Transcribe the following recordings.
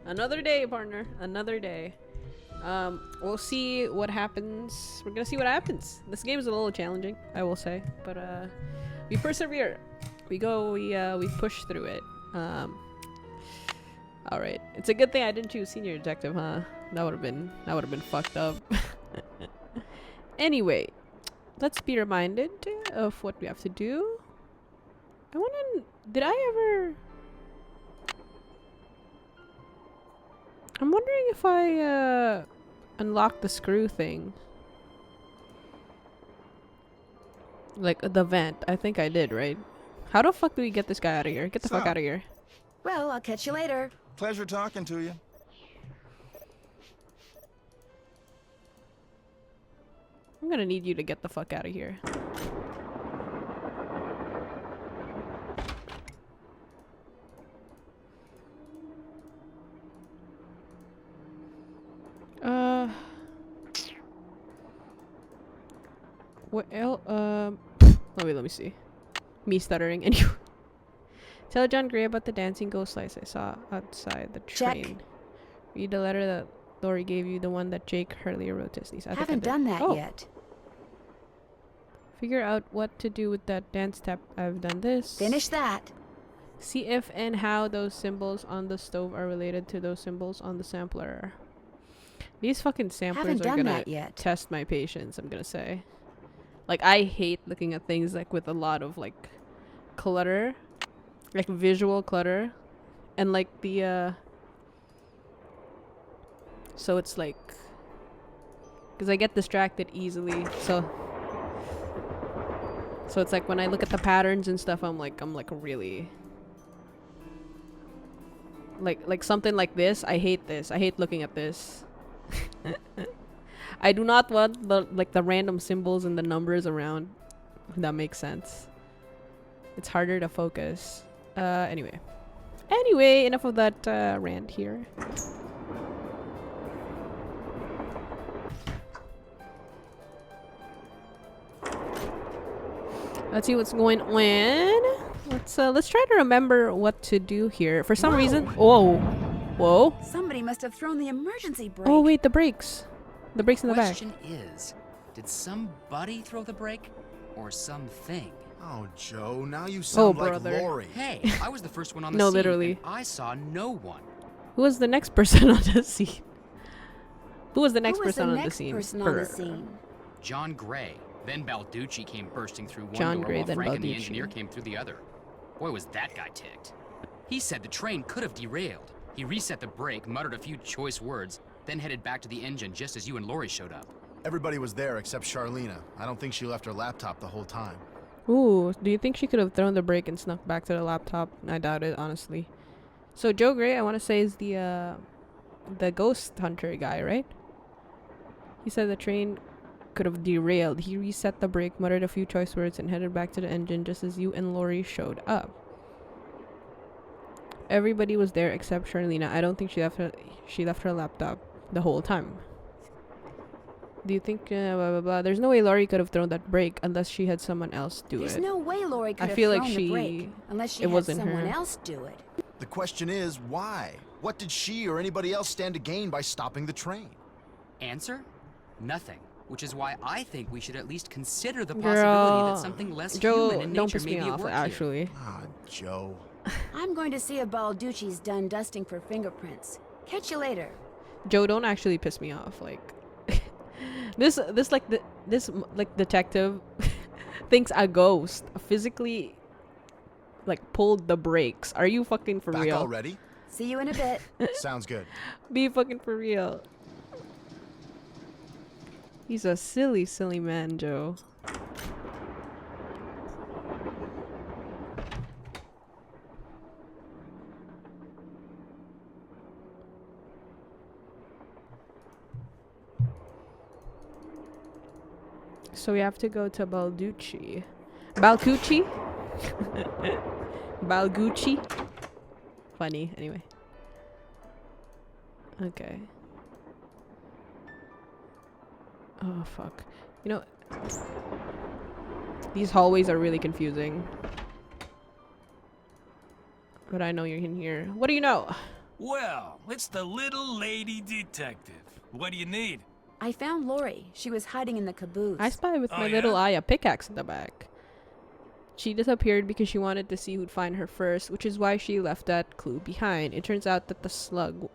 Another day, partner. Another day. We'll see what happens. We're gonna see what happens. This game is a little challenging, I will say, but we persevere. We go. We push through it. All right. It's a good thing I didn't choose senior detective, huh? That would have been fucked up. Anyway, let's be reminded of what we have to do. I wanna. Did I ever? I'm wondering if I unlocked the screw thing. Like the vent. I think I did, right? How the fuck do we get this guy out of here? Get the fuck out of here. Well, I'll catch you later. Pleasure talking to you. I'm gonna need you to get the fuck out of here. What else? Let me see. Me stuttering. Anyway. Tell John Gray about the dancing ghost lights I saw outside the train. Check. Read the letter that Lori gave you, the one that Jake Hurley wrote to his niece. Haven't done that yet. Figure out what to do with that dance step. I've done this. Finish that. See if and how those symbols on the stove are related to those symbols on the sampler. These fucking samplers Haven't are done gonna that yet. test my patience, I'm gonna say. Like, I hate looking at things like with a lot of like clutter, like visual clutter, and like the so it's like, because I get distracted easily, so it's like when I look at the patterns and stuff, I'm like really like something like this. I hate this. I hate looking at this. I do not want the random symbols and the numbers around. If that makes sense. It's harder to focus. Anyway, enough of that rant here. Let's see what's going on. Let's try to remember what to do here. For some reason, whoa. Somebody must have thrown the emergency brake. Oh wait, the brakes. The brakes in the back. Question is, did somebody throw the brake or something? Oh, Joe, now you sound like brother. Lori. Hey, I was the first one on the No, scene. literally. And I saw no one. Who was the next person on the scene? Who was the next Who was person the on the next scene? person on the scene? John Gray. Then Balducci came bursting through one John door Gray, while then Frank and the Balducci. engineer came through the other. Boy, was that guy ticked. He said the train could have derailed. He reset the brake, muttered a few choice words, then headed back to the engine just as you and Lori showed up. Everybody was there except Charlena. I don't think she left her laptop the whole time. Ooh, do you think she could have thrown the brake and snuck back to the laptop? I doubt it, honestly. So Joe Gray, I want to say, is the ghost hunter guy, right? He said the train could have derailed. He reset the brake, muttered a few choice words, and headed back to the engine just as you and Lori showed up. Everybody was there except Charlena. I don't think she left her laptop the whole time. Do you think blah blah blah? There's no way Lori could have thrown that brake unless she had someone else do There's it. no way Lori could I have feel thrown like the brake unless she it had wasn't someone her. else do it. The question is, why? What did she or anybody else stand to gain by stopping the train? Answer? Nothing. Which is why I think we should at least consider the possibility that something less human in don't nature piss may me be at off, work actually. Ah, Joe. I'm going to see if Balducci's done dusting for fingerprints. Catch you later. Joe, don't actually piss me off. Like this detective thinks a ghost physically like pulled the brakes. Are you fucking for Back real? already? See you in a bit. Sounds good. Be fucking for real. He's a silly, silly man, Joe. So we have to go to Balducci. Balcucci? Balgucci? Funny, anyway. Okay. Oh, fuck. You know, these hallways are really confusing. But I know you're in here. What do you know? Well, it's the little lady detective. What do you need? I found Lori. She was hiding in the caboose. I spy with Oh, my little yeah? eye, a pickaxe in the back. She disappeared because she wanted to see who'd find her first, which is why she left that clue behind. It turns out that the slug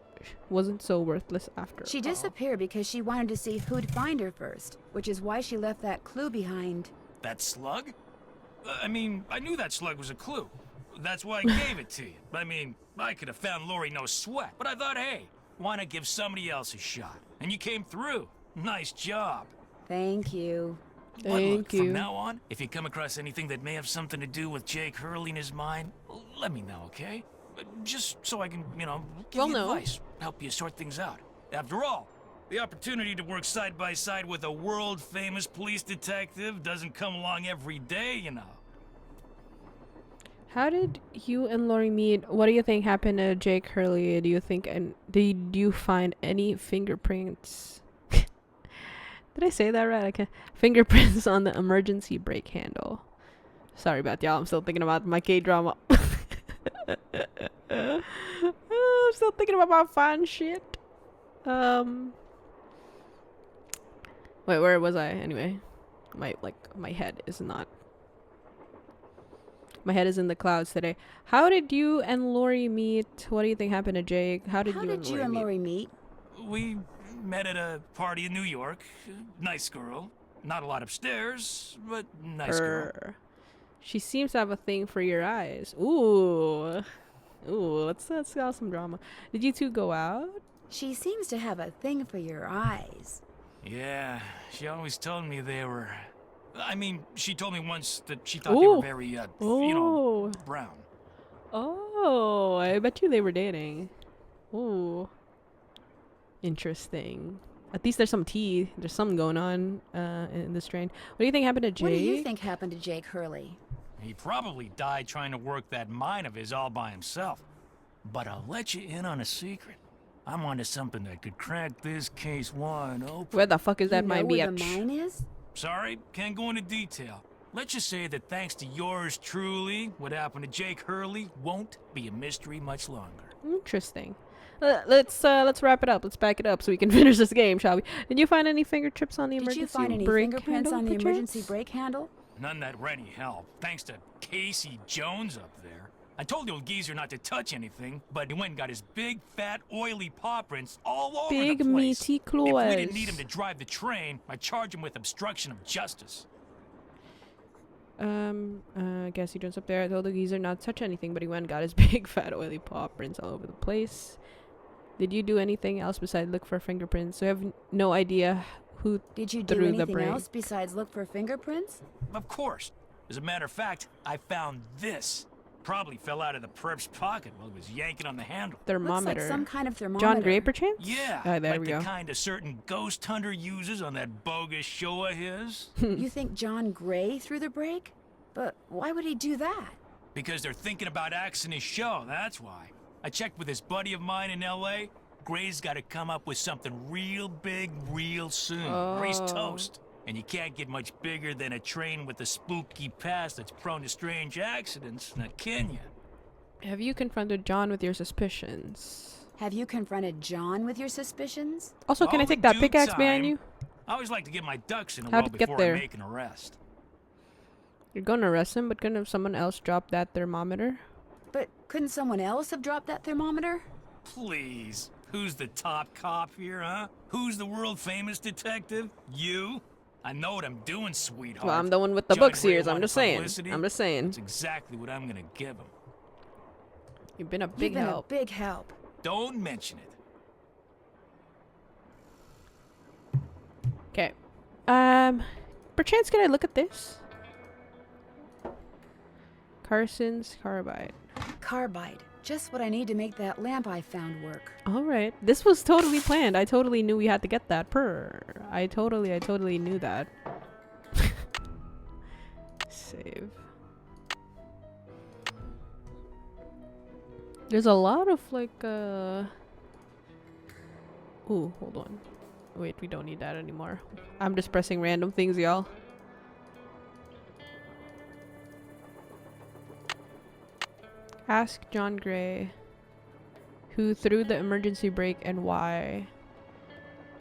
wasn't so worthless after She all. disappeared because she wanted to see who'd find her first, which is why she left that clue behind. That slug? I mean, I knew that slug was a clue. That's why I gave it to you. I mean, I could have found Lori no sweat. But I thought, hey, why not give somebody else a shot? And you came through. Nice job. Thank you. But look, Thank you. from now on, if you come across anything that may have something to do with Jake Hurley in his mind, let me know, okay? Just so I can, give Well, you no. advice, help you sort things out. After all, the opportunity to work side by side with a world-famous police detective doesn't come along every day, you know. How did you and Lori meet? What do you think happened to Jake Hurley? Do you think, and did you find any fingerprints? Did I say that right? I can't. Fingerprints on the emergency brake handle. Sorry about y'all. I'm still thinking about my K-drama. I'm still thinking about my fun shit. Wait, where was I? Anyway, my head is not. My head is in the clouds today. How did you and Lori meet? What do you think happened to Jake? How did How you did and you Lori and meet? Lori meet? We met at a party in New York. Nice girl. Not a lot upstairs, but nice girl. She seems to have a thing for your eyes. Ooh. Let's have some drama. Did you two go out? She seems to have a thing for your eyes. Yeah, she always told me they were... I mean, she told me once that she thought they were Ooh. very, Oh. brown. Oh, I bet you they were dating. Ooh. Interesting. At least there's some tea. There's something going on in this train. What do you think happened to Jake? What do you think happened to Jake Hurley? He probably died trying to work that mine of his all by himself. But I'll let you in on a secret. I'm onto something that could crack this case wide open. Where the fuck is that you my know where bitch? the mine is? Sorry, can't go into detail. Let's just say that thanks to yours truly, what happened to Jake Hurley won't be a mystery much longer. Interesting. Let's wrap it up. Let's back it up so we can finish this game, shall we? Did you find any fingerprints on the Did emergency you find any brake fingerprints handle, on the perchance? emergency brake handle? None that were any help, thanks to Casey Jones up there. I told the old geezer not to touch anything, but he went and got his big, fat, oily paw prints all over Big the place. meaty If we didn't claws. need him to drive the train, I'd charge him with obstruction of justice. I guess he Jones up there. I told the geezer not to touch anything, but he went and got his big, fat, oily paw prints all over the place. Did you do anything else besides look for fingerprints? So I have no idea who Did you do threw the anything brake. else besides look for fingerprints? Of course. As a matter of fact, I found this. Probably fell out of the perp's pocket while he was yanking on the handle. Thermometer. Looks like some kind of thermometer. John Gray, perchance? Yeah, Ah, there like we the go. kind a certain ghost hunter uses on that bogus show of his. You think John Gray threw the brake? But why would he do that? Because they're thinking about axing his show, that's why. I checked with this buddy of mine in L.A. Gray's got to come up with something real big real soon. Gray's Oh. toast. And you can't get much bigger than a train with a spooky past that's prone to strange accidents, now can you? Have you confronted John with your suspicions? Have you confronted John with your suspicions? Also, can All I take in that due pickaxe behind time. you? I always like to get my ducks in a How'd row it get before there? I make an arrest. You're gonna arrest him, but couldn't someone else drop that thermometer? But couldn't someone else have dropped that thermometer? Please. Who's the top cop here, huh? Who's the world-famous detective? You? I know what I'm doing, sweetheart. Well, I'm the one with the John book Gray series. I'm wanted just saying. publicity? I'm just saying. That's exactly what I'm gonna give him. You've been a You've big been help. a big help. Don't mention it. Okay. Perchance can I look at this? Carson's carbide. Carbide. Just what I need to make that lamp I found work. All right. This was totally planned. I totally knew we had to get that. I totally knew that. Save. There's a lot of like Ooh, hold on. Wait, we don't need that anymore. I'm just pressing random things, y'all. Ask John Gray Who threw the emergency brake and why?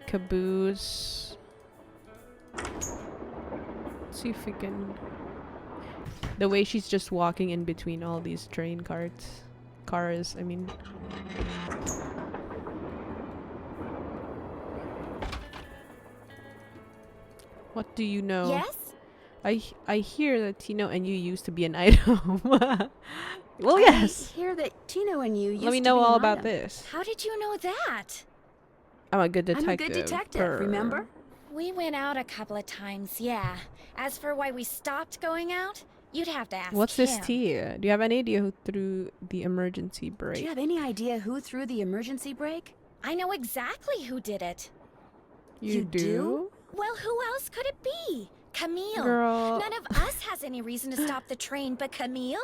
Caboose. Let's see if we can... The way she's just walking in between all these train cars, I mean. What do you know? Yes? I hear that Tino and you used to be an item. Well, I yes. hear that Tino and you used Let me to know be all an about item. this. How did you know that? I'm a good detective. I'm a good detective, remember? We went out a couple of times, yeah. As for why we stopped going out, you'd have to ask What's this him. tea? Do you have any idea who threw the emergency Do brake? you have any idea who threw the emergency brake? I know exactly who did it. You do? Well, who else could it be? Camille. Girl. None of us has any reason to stop the train but Camille.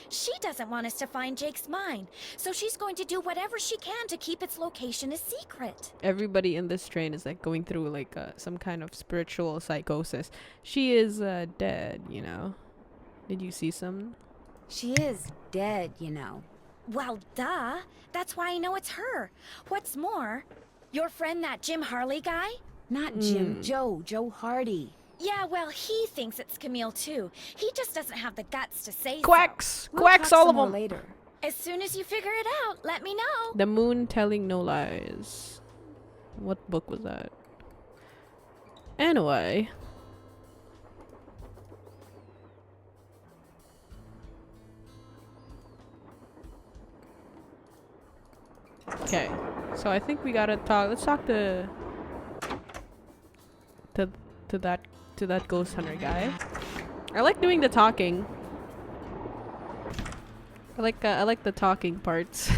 She doesn't want us to find Jake's mine, so she's going to do whatever she can to keep its location a secret. Everybody in this train is like going through like some kind of spiritual psychosis. She is dead, you know. Did you see some? She is dead, you know. Well, duh. That's why I know it's her. What's more, your friend, that Jim Harley guy? Not Jim, Joe Hardy. Yeah, well, he thinks it's Camille too. He just doesn't have the guts to say Quacks! We'll Quacks, talk all some of more them! later. so. As soon as you figure it out, let me know. The Moon Telling No Lies. What book was that? Anyway. Okay, so I think we gotta talk. Let's talk to that ghost hunter guy. I like doing the talking. I like the talking parts.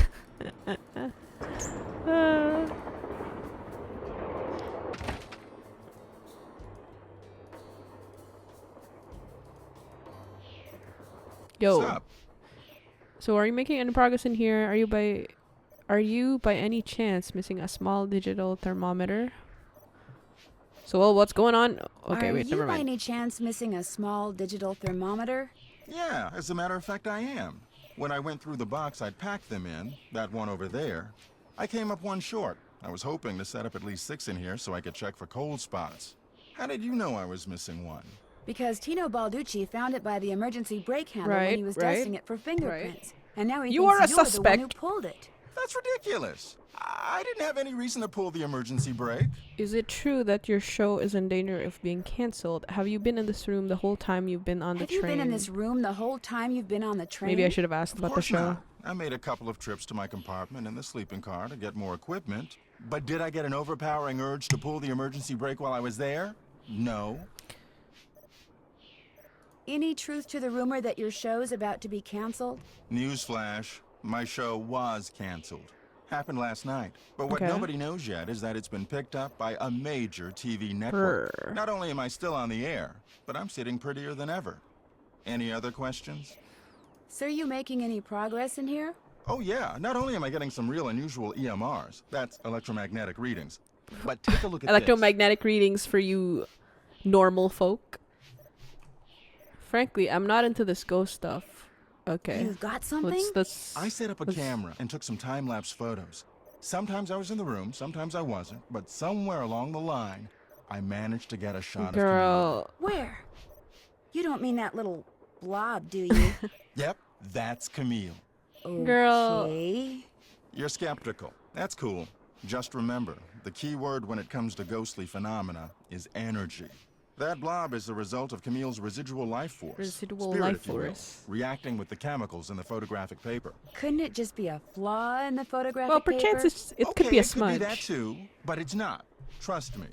Yo. What's up? So are you making any progress in here? Are you by any chance missing a small digital thermometer? So, well, what's going on? Okay, Are wait, you never by mind. any chance missing a small digital thermometer? Yeah, as a matter of fact, I am. When I went through the box I'd packed them in, that one over there, I came up one short. I was hoping to set up at least 6 in here so I could check for cold spots. How did you know I was missing one? Because Tino Balducci found it by the emergency brake handle when Right, he was right, dusting it for fingerprints. And now he You thinks are a you're the one who suspect. pulled it. That's ridiculous. I didn't have any reason to pull the emergency brake. Is it true that your show is in danger of being cancelled? Have you been in this room the whole time you've been on the Have train? you been in this room the whole time you've been on the train? Maybe I should have asked Of about the course show. not. I made a couple of trips to my compartment in the sleeping car to get more equipment. But did I get an overpowering urge to pull the emergency brake while I was there? No. Any truth to the rumor that your show's about to be canceled? Newsflash, my show was canceled. Happened last night. But what Okay. nobody knows yet is that it's been picked up by a major TV network. Brr. Not only am I still on the air, but I'm sitting prettier than ever. Any other questions? So are you making any progress in here? Oh yeah, not only am I getting some real unusual EMRs, that's electromagnetic readings, but take a look at Electromagnetic readings for you normal folk. Frankly, I'm not into this ghost stuff. Okay. You've got something? Let's I set up a camera and took some time-lapse photos. Sometimes I was in the room, sometimes I wasn't, but somewhere along the line, I managed to get a shot of Camille. Girl. Where? You don't mean that little blob, do you? Yep, that's Camille. Girl. Okay. You're skeptical. That's cool. Just remember, the key word when it comes to ghostly phenomena is energy. That blob is the result of Camille's residual life force. Residual Spirit, life if you will, force. reacting with the chemicals in the photographic paper. Couldn't it just be a flaw in the photographic Well, paper? perchance it Okay, could be a it could be that smudge. too, but it's not. Trust me.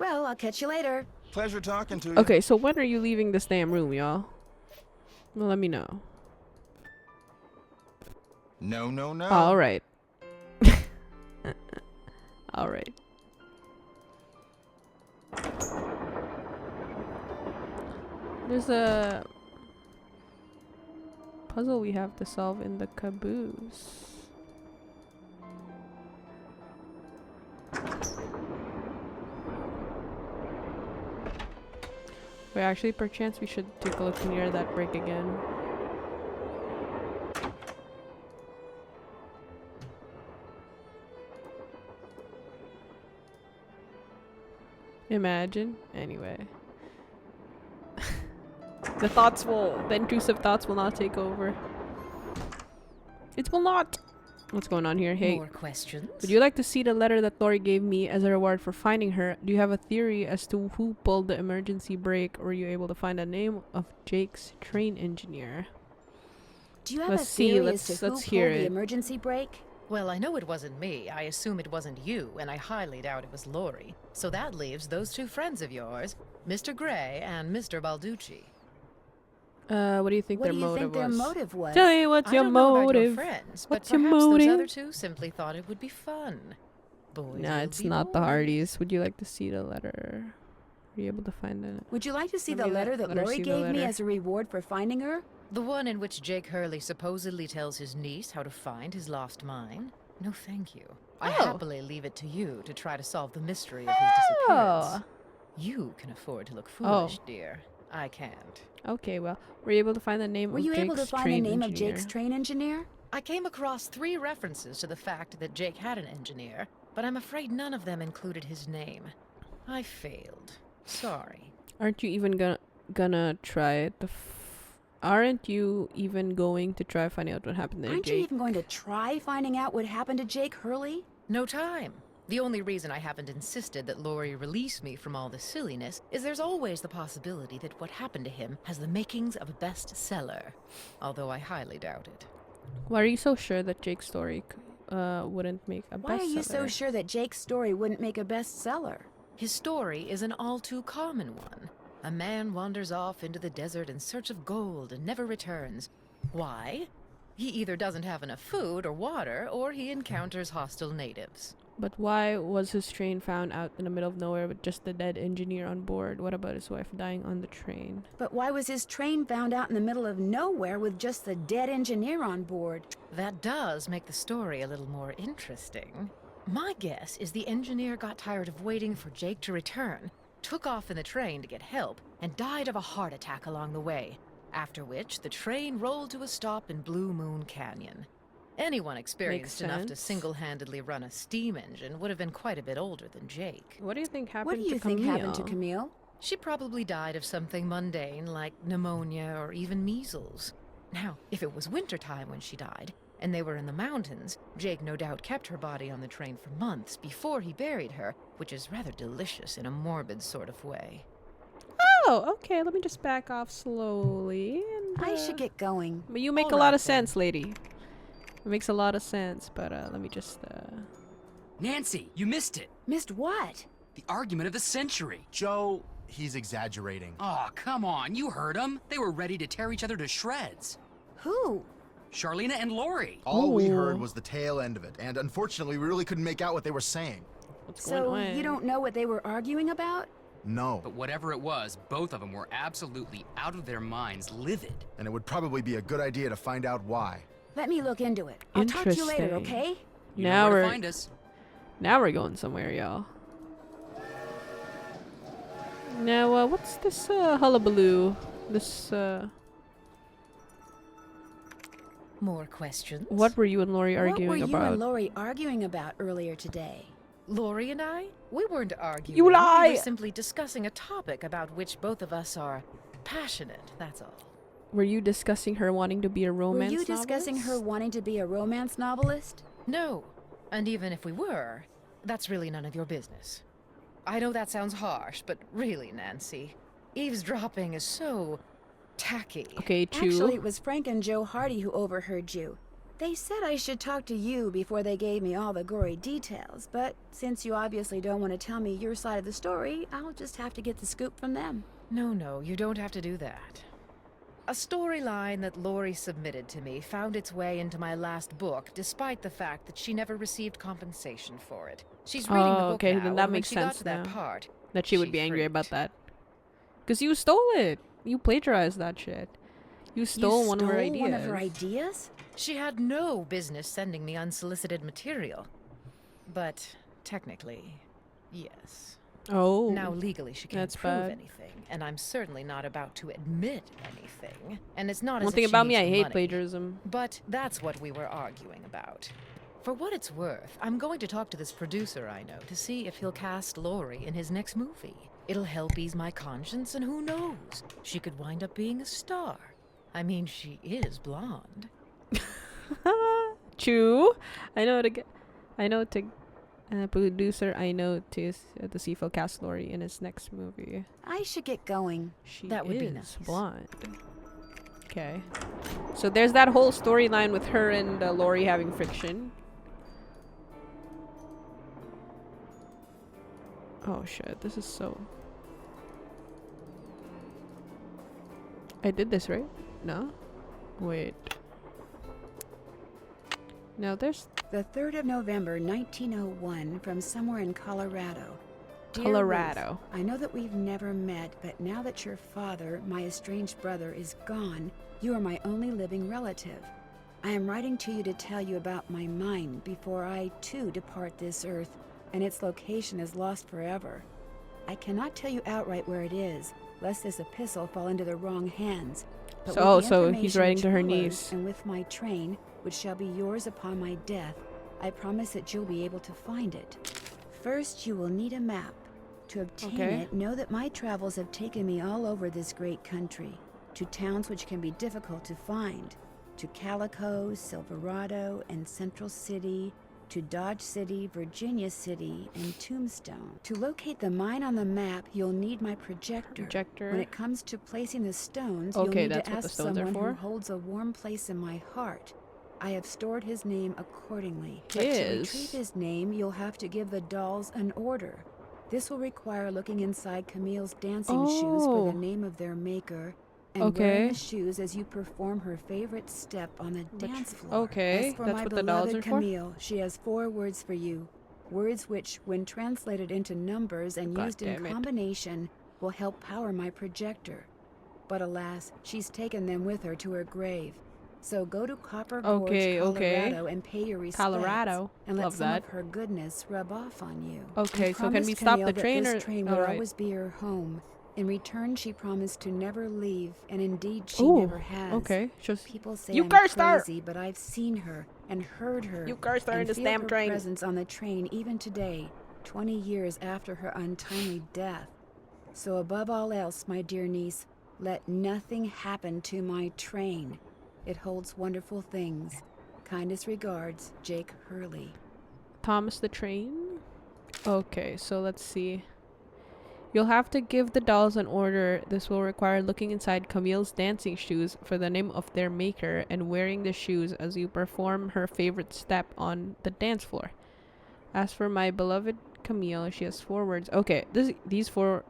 Well, I'll catch you later. Pleasure talking to you. Okay, so when are you leaving this damn room, y'all? Well, let me know. No, no, no. All right. All right. There's a puzzle we have to solve in the caboose. Wait, actually, perchance we should take a look near that break again. Imagine. Anyway. The intrusive thoughts will not take over. It will not. What's going on here? Hey, More questions? would you like to see the letter that Lori gave me as a reward for finding her? Do you have a theory as to who pulled the emergency brake? Or were you able to find the name of Jake's train engineer? Do you have Let's a see, theory let's- as to who let's pulled hear the it. emergency brake? Well, I know it wasn't me. I assume it wasn't you, and I highly doubt it was Lori. So that leaves those two friends of yours, Mr. Gray and Mr. Balducci. What do you think What their do you motive think their was? motive was? Tell me what's I your don't know about your motive. friends, What's but your perhaps those motive? other two simply thought it would be fun. Boys Nah, will it's be not the boys. Hardys. Would you like to see the letter? Were you able to find it? Would you like to see Let the me letter that let her Lori see the gave me letter. as a reward for finding her? The one in which Jake Hurley supposedly tells his niece how to find his lost mine? No, thank you. I Oh. happily leave it to you to try to solve the mystery of his disappearance. You can afford to look foolish, dear. I can't. Okay, well, were you able to find the name Were of you Jake's able to find the train name of engineer? Jake's train engineer? I came across 3 references to the fact that Jake had an engineer, but I'm afraid none of them included his name. I failed. Sorry. Aren't you even gonna try it? Aren't you even going to try finding out what happened to Aren't you Jake? even going to try finding out what happened to Jake Hurley? No time. The only reason I haven't insisted that Lori release me from all this silliness is there's always the possibility that what happened to him has the makings of a bestseller, although I highly doubt it. Why are you so sure that Jake's story wouldn't make a bestseller? Why are you so sure that Jake's story wouldn't make a bestseller? His story is an all too common one. A man wanders off into the desert in search of gold and never returns. Why? He either doesn't have enough food or water, or he encounters hostile natives. But why was his train found out in the middle of nowhere with just the dead engineer on board? What about his wife dying on the train? But why was his train found out in the middle of nowhere with just the dead engineer on board? That does make the story a little more interesting. My guess is the engineer got tired of waiting for Jake to return, took off in the train to get help, and died of a heart attack along the way, after which the train rolled to a stop in Blue Moon Canyon. Anyone experienced enough to sense. single-handedly run a steam engine would have been quite a bit older than Jake. What do you think happened What do you to think Camille? happened to Camille? She probably died of something mundane like pneumonia or even measles. Now, if it was wintertime when she died, and they were in the mountains, Jake no doubt kept her body on the train for months before he buried her, which is rather delicious in a morbid sort of way. Oh, okay. Let me just back off slowly. And, I should get going. But you make All a lot right, of then. sense, lady. It makes a lot of sense, but let me just. Nancy, you missed it. Missed what? The argument of the century. Joe, he's exaggerating. Aw, come on, you heard them. They were ready to tear each other to shreds. Who? Charlena and Lori. All we heard Ooh. was the tail end of it, and unfortunately, we really couldn't make out what they were saying. What's going So on? you don't know what they were arguing about? No. But whatever it was, both of them were absolutely out of their minds, livid. And it would probably be a good idea to find out why. Let me look into it. I'll talk to you later, Interesting. okay? You Now know where we're to find us. now we're going somewhere, y'all. Now, what's this hullabaloo? This More questions? what were you and Lori arguing what were you about? and Lori arguing about earlier today? Lori and I? We weren't arguing. You lie! We were simply discussing a topic about which both of us are passionate, that's all. Were you discussing her wanting to be a romance Were you discussing her novelist? wanting to be a romance novelist? No. And even if we were, that's really none of your business. I know that sounds harsh, but really, Nancy, eavesdropping is so tacky. Okay, Chew. Actually, it was Frank and Joe Hardy who overheard you. They said I should talk to you before they gave me all the gory details, but since you obviously don't want to tell me your side of the story, I'll just have to get the scoop from them. No, you don't have to do that. A storyline that Lori submitted to me found its way into my last book, despite the fact that she never received compensation for it. She's reading the book okay, now, then that and when makes she got sense to that now. part, That she would she be angry about freaked. that. Because you stole it. You plagiarized that shit. You stole one of her ideas. One of her ideas? She had no business sending me unsolicited material. But technically, yes. Oh. Now legally she can't that's prove bad. anything, and I'm certainly not about to admit anything. And it's not One as thing if she about me, needs I the hate money. plagiarism. But that's what we were arguing about. For what it's worth, I'm going to talk to this producer I know to see if he'll cast Lori in his next movie. It'll help ease my conscience, and who knows? She could wind up being a star. I mean, she is blonde. True. I know to producer I know to see if he'll cast Lori in his next movie. I should get going. She That would be is nice. blonde. Okay. So there's that whole storyline with her and Lori having friction. Oh shit, this is so... I did this, right? No? Wait. No, there's... The 3rd of November, 1901, from somewhere in Colorado. Dear Colorado. Ruth, I know that we've never met, but now that your father, my estranged brother, is gone, you are my only living relative. I am writing to you to tell you about my mine before I, too, depart this earth, and its location is lost forever. I cannot tell you outright where it is, lest this epistle fall into the wrong hands. But So- with the so he's information writing which to her follows, niece. And with my train, which shall be yours upon my death, I promise that you'll be able to find it. First, you will need a map. To obtain Okay. it, know that my travels have taken me all over this great country, to towns which can be difficult to find, to Calico, Silverado, and Central City, to Dodge City, Virginia City, and Tombstone. To locate the mine on the map, you'll need my projector. Projector. When it comes to placing the stones, Okay, you'll need that's to what the ask stones are someone for? who holds a warm place in my heart. I have stored his name accordingly. But to His? retrieve his name, you'll have to give the dolls an order. This will require looking inside Camille's dancing shoes for Oh. the name of their maker, and Okay. wearing the shoes as you perform her favorite step on the dance floor. okay, As for that's my what the dolls beloved are for? Camille, she has 4 words for you. Words which, when translated into numbers and God used in damn it. combination, will help power my projector. But alas, she's taken them with her to her grave. So go to Copper Gorge, Okay, okay. Colorado, and pay your respects. Colorado. And let Love some that. of her goodness rub off on you. Okay, You so can we promised stop Camille the that train this or- train would alright. always be her home. In return, she promised to never leave, and indeed she Ooh, never has. okay. Just People say You I'm cursed her! crazy, but I've seen her and heard her. You cursed her and in this feel damn her train. presence on the train even today, 20 years after her untimely death. So above all else, my dear niece, let nothing happen to my train. It holds wonderful things. Kindest regards, Jake Hurley. Thomas the Train? Okay, so let's see. You'll have to give the dolls an order. This will require looking inside Camille's dancing shoes for the name of their maker and wearing the shoes as you perform her favorite step on the dance floor. As for my beloved Camille, she has 4 words. Okay, this is for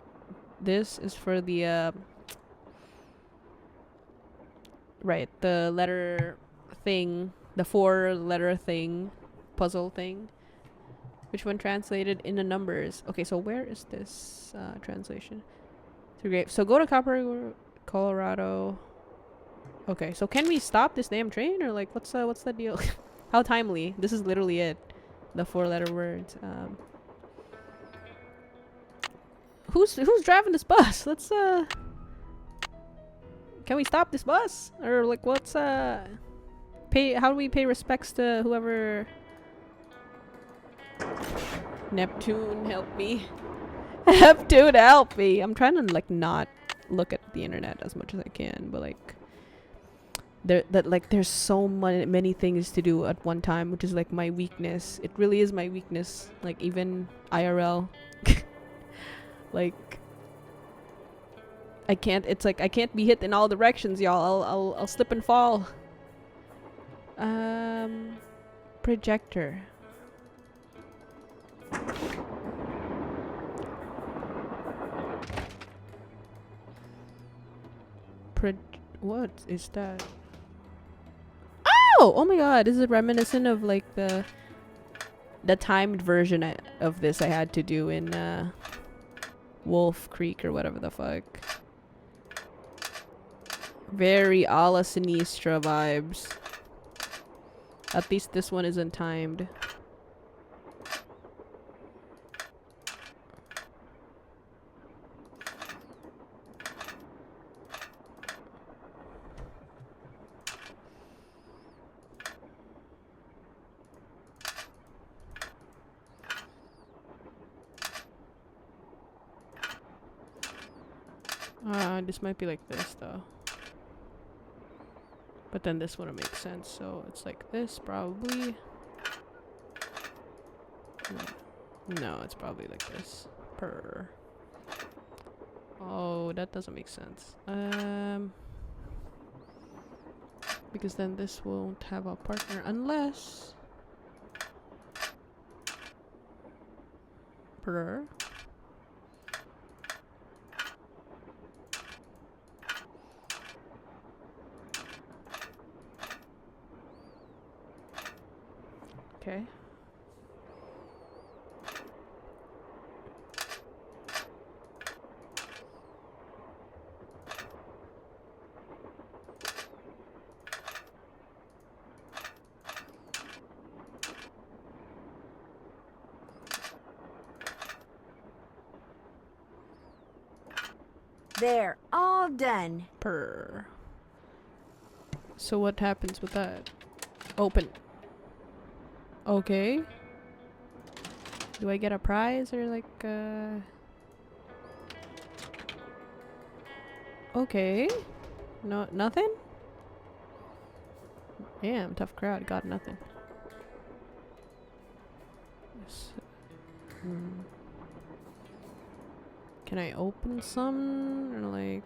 the right, the letter thing, the 4-letter thing, puzzle thing. Which one translated into numbers? Okay, so where is this translation? So great. So go to Copper, Colorado. Okay, so can we stop this damn train or like what's the deal? How timely? This is literally it. The 4-letter words. Who's driving this bus? Let's can we stop this bus or like what's pay? How do we pay respects to whoever? Neptune, help me. Neptune, help me. I'm trying to like not look at the internet as much as I can, but like there's so many things to do at one time, which is like my weakness. It really is my weakness. Like even IRL. Like I can't be hit in all directions, y'all. I'll slip and fall. Projector. What is that? Oh my god, this is reminiscent of like the timed version of this I had to do in Wolf Creek or whatever the fuck. Very a la Sinistra vibes. At least this one isn't timed. This might be like this though. But then this wouldn't make sense, so it's like this probably. No, it's probably like this. Per. Oh, that doesn't make sense. Because then this won't have a partner unless. Per. Okay. There, all done. Per. So what happens with that? Open. Okay. Do I get a prize or like Okay. No, nothing? Damn, tough crowd. Got nothing. Yes. Can I open some? Or like...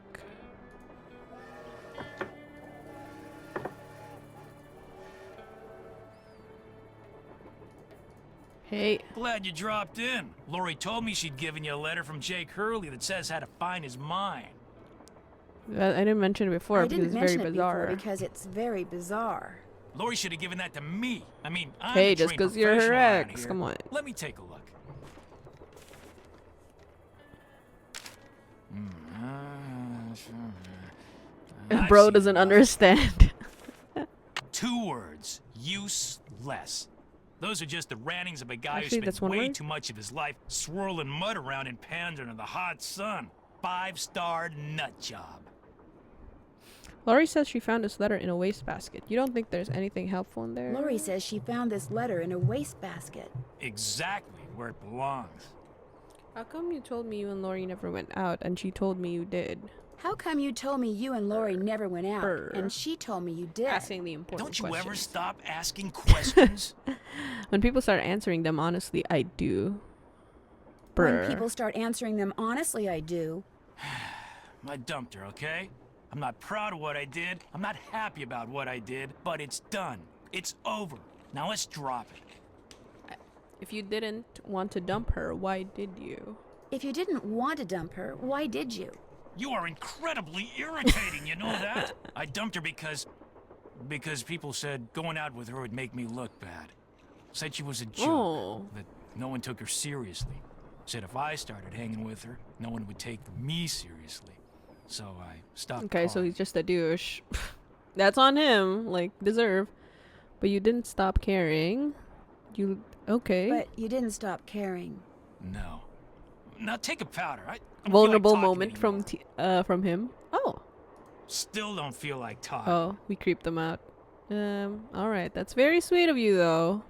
Hey. Glad you dropped in. Lori told me she'd given you a letter from Jake Hurley that says how to find his mine. I didn't mention it before I because didn't it's mention very it bizarre. before because it's very bizarre. Lori should have given that to me. I mean, I'm Hey, the just trained because you're her professional around ex, here. come on. Let me take a look. I Bro see doesn't nothing. understand. 2 words. Useless. Those are just the rantings of a guy Actually, who that's spent one way word? too much of his life swirling mud around in Panda under the hot sun. 5-star nut job. Laurie says she found this letter in a wastebasket. You don't think there's anything helpful in there? Lori says she found this letter in a wastebasket. Exactly where it belongs. How come you told me you and Laurie never went out and she told me you did? How come you told me you and Lori never went out, Brr. and she told me you did? Asking the important Don't you questions. ever stop asking questions? When people start answering them honestly, I do. When Brr. people start answering them honestly, I do. I dumped her, okay? I'm not proud of what I did. I'm not happy about what I did, but it's done. It's over. Now let's drop it. If you didn't want to dump her, why did you? If you didn't want to dump her, why did you? You are incredibly irritating, you know that? I dumped her because people said going out with her would make me look bad. Said she was a joke, Oh. that no one took her seriously. Said if I started hanging with her, no one would take me seriously. So I stopped Okay, so calling. he's just a douche. That's on him, like, deserve. But you didn't stop caring. You, okay. But you didn't stop caring. No. Now take a powder. I don't feel like Vulnerable talking moment anymore. from him. Oh. Still don't feel like talking. Oh, we creeped them out. Alright. That's very sweet of you, though.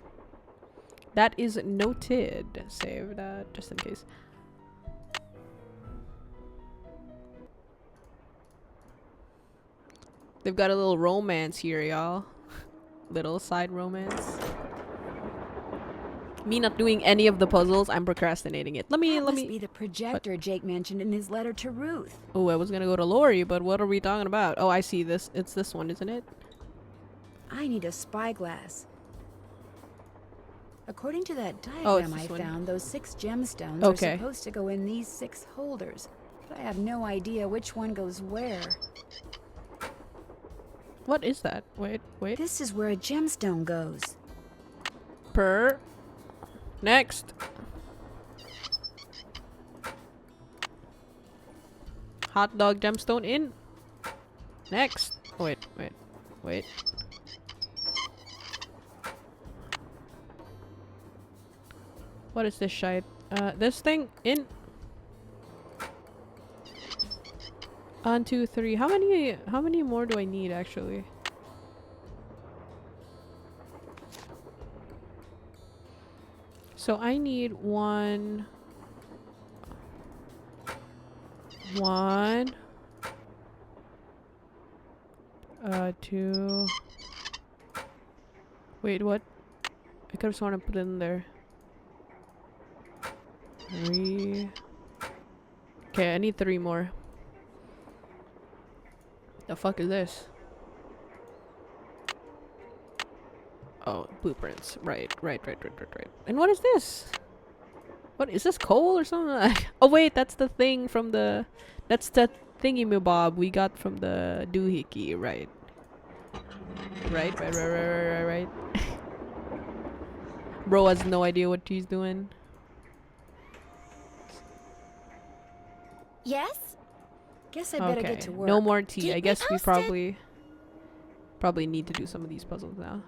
That is noted. Save that, just in case. They've got a little romance here, y'all. Little side romance. Me not doing any of the puzzles, I'm procrastinating it. Let That must me... be the projector Jake mentioned in his letter to Ruth. Oh, I was gonna go to Lori, but what are we talking about? Oh, I see this. It's this one, isn't it? I need a spyglass. According to that Oh, it's diagram I this one. found, those 6 gemstones Okay. are supposed to go in these 6 holders. But I have no idea which one goes where. What is that? Wait. This is where a gemstone goes. Next. Hot dog gemstone in. Next. Oh, wait. What is this shite? This thing in. 1, 2, 3. How many more do I need actually? So I need one, 2. Wait, what? I could have sworn I put it in there. 3. Okay, I need 3 more. The fuck is this? Oh, blueprints. Right. And what is this? What is this, coal or something? Oh wait, that's the thing from the... That's the thingy-me-bob we got from the doohickey, right. Right. Bro has no idea what he's doing. Yes? Guess I better get to work. No more tea. Keep I me guess we posted. probably need to do some of these puzzles now.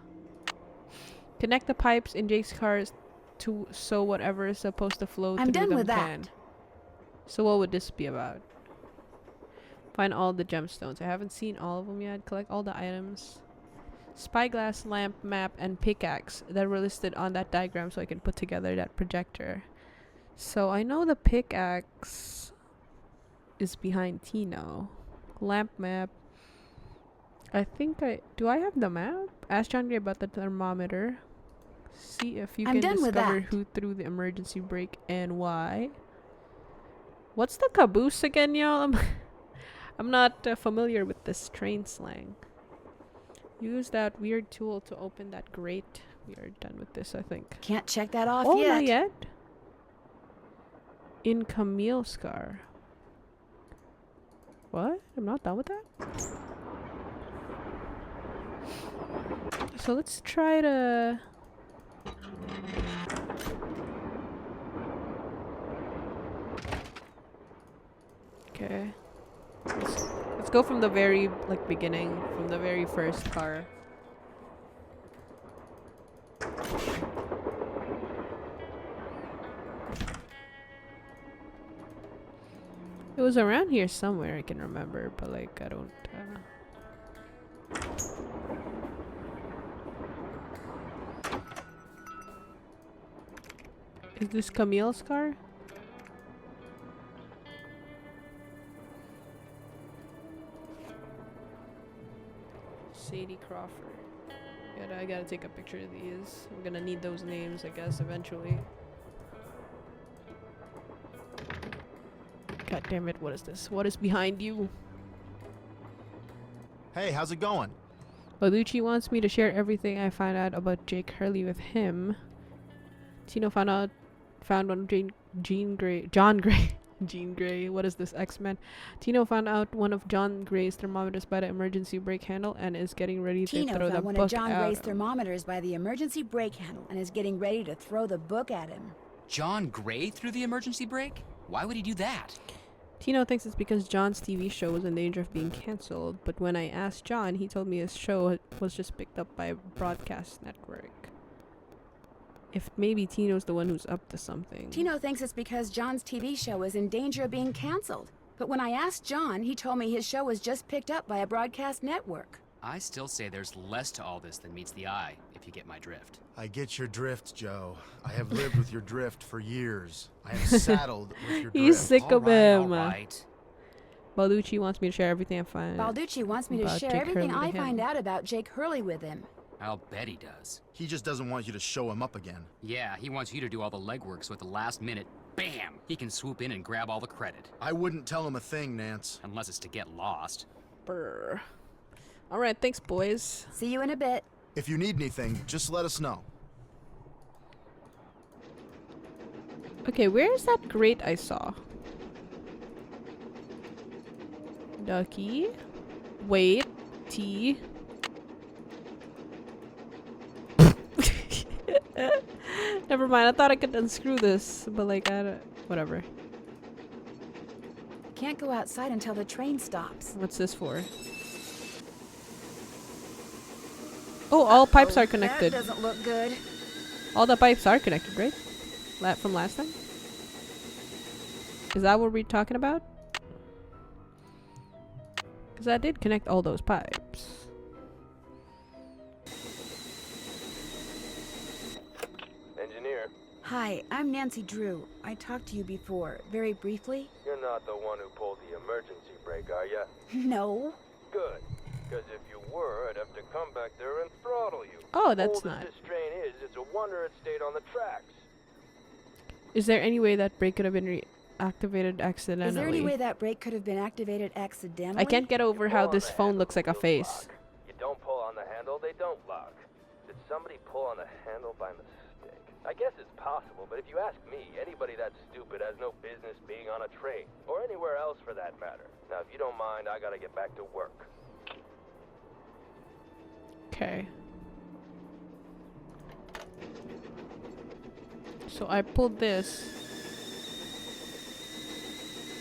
Connect the pipes in Jake's cars to so whatever is supposed to flow I'm through done them with can. that. So what would this be about? Find all the gemstones. I haven't seen all of them yet. Collect all the items. Spyglass, lamp, map, and pickaxe that were listed on that diagram so I can put together that projector. So I know the pickaxe is behind Tino. Lamp map. I think do I have the map? Ask John Gray about the thermometer. See if you I'm can done with discover that. who threw the emergency brake and why. What's the caboose again, y'all? I'm not familiar with this train slang. Use that weird tool to open that grate. We are done with this, I think. Can't check that off Oh, yet. not yet. In Camille's car. What? I'm not done with that? So let's try to... Okay. Let's go from the very, like, beginning. From the very first car. It was around here somewhere, I can remember, but like I don't. Is this Camille's car? Sadie Crawford. I gotta take a picture of these. I'm gonna need those names, I guess, eventually. God damn it, what is this? What is behind you? Hey, how's it going? Balducci wants me to share everything I found out about Jake Hurley with him. Tino found one of Jean Grey. What is this, X-Men? Tino found out one of John Gray's thermometers by the emergency brake handle and is getting ready to Tino throw the found one book of John at Gray's him. thermometers by the emergency brake handle and is getting ready to throw the book at him. John Gray threw the emergency brake? Why would he do that? Tino thinks it's because John's TV show was in danger of being cancelled, but when I asked John, he told me his show was just picked up by a broadcast network. If maybe Tino's the one who's up to something. Tino thinks it's because John's TV show is in danger of being cancelled. But when I asked John, he told me his show was just picked up by a broadcast network. I still say there's less to all this than meets the eye, if you get my drift. I get your drift, Joe. I have lived with your drift for years. I am saddled with your drift. He's sick of him. Alright. Balducci wants me to share everything I find. Balducci wants me to about share Jake everything Hurley I to find him. out about Jake Hurley with him. I'll bet he does. He just doesn't want you to show him up again. Yeah, he wants you to do all the legwork so at the last minute, bam, he can swoop in and grab all the credit. I wouldn't tell him a thing, Nance. Unless it's to get lost. Brr. Alright, thanks, boys. See you in a bit. If you need anything, just let us know. Okay, where is that grate I saw? Ducky. Wait. T. Never mind, I thought I could unscrew this, but like, whatever. Can't go outside until the train stops. What's this for? Oh, all pipes are connected. That doesn't look good. All the pipes are connected, right? From last time? Is that what we're talking about? Because I did connect all those pipes. Engineer, Hi, I'm Nancy Drew. I talked to you before, very briefly. you're not the one who pulled the emergency brake, are ya? No. Good. Because if you were, I'd have to come back there and throttle you. Oh, that's Old not. as this train is, it's a wonder it stayed on the tracks. Is there any way that brake could have been reactivated accidentally? Is there any way that brake could have been activated accidentally? I can't get over how Pull on this the phone handle, looks like a they'll face. lock. You don't pull on the handle, they don't lock. Did somebody pull on the handle by mistake? I guess it's possible, but if you ask me, anybody that stupid has no business being on a train, or anywhere else for that matter. Now, if you don't mind, I gotta get back to work. Okay. So I pulled this.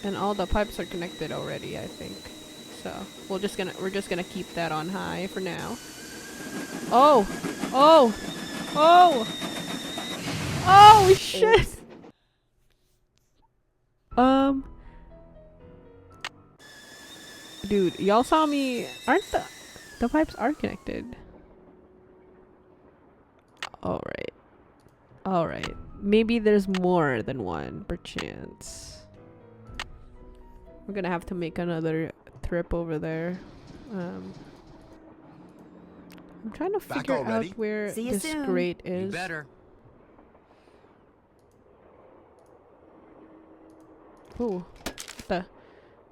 And all the pipes are connected already, I think. So we're just gonna keep that on high for now. Oh! Oh! Oh! Oh shit! Dude, y'all saw me. Aren't the pipes are connected? Alright. Alright. Maybe there's more than one, perchance. We're gonna have to make another trip over there. I'm trying to Back figure already? out where See you this soon. grate You is. better. Ooh, the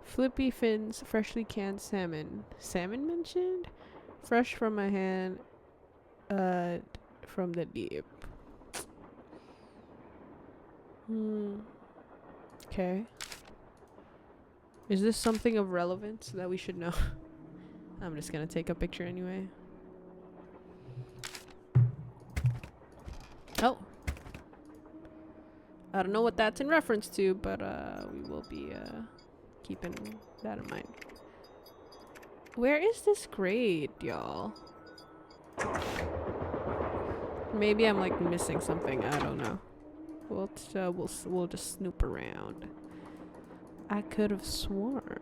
flippy fins, freshly canned salmon. Salmon mentioned? Fresh from my hand, from the deep. Okay. Is this something of relevance that we should know? I'm just gonna take a picture anyway. Oh. I don't know what that's in reference to, but we will be keeping that in mind. Where is this grade, y'all? Maybe I'm like missing something. I don't know. We'll just snoop around. I could have sworn.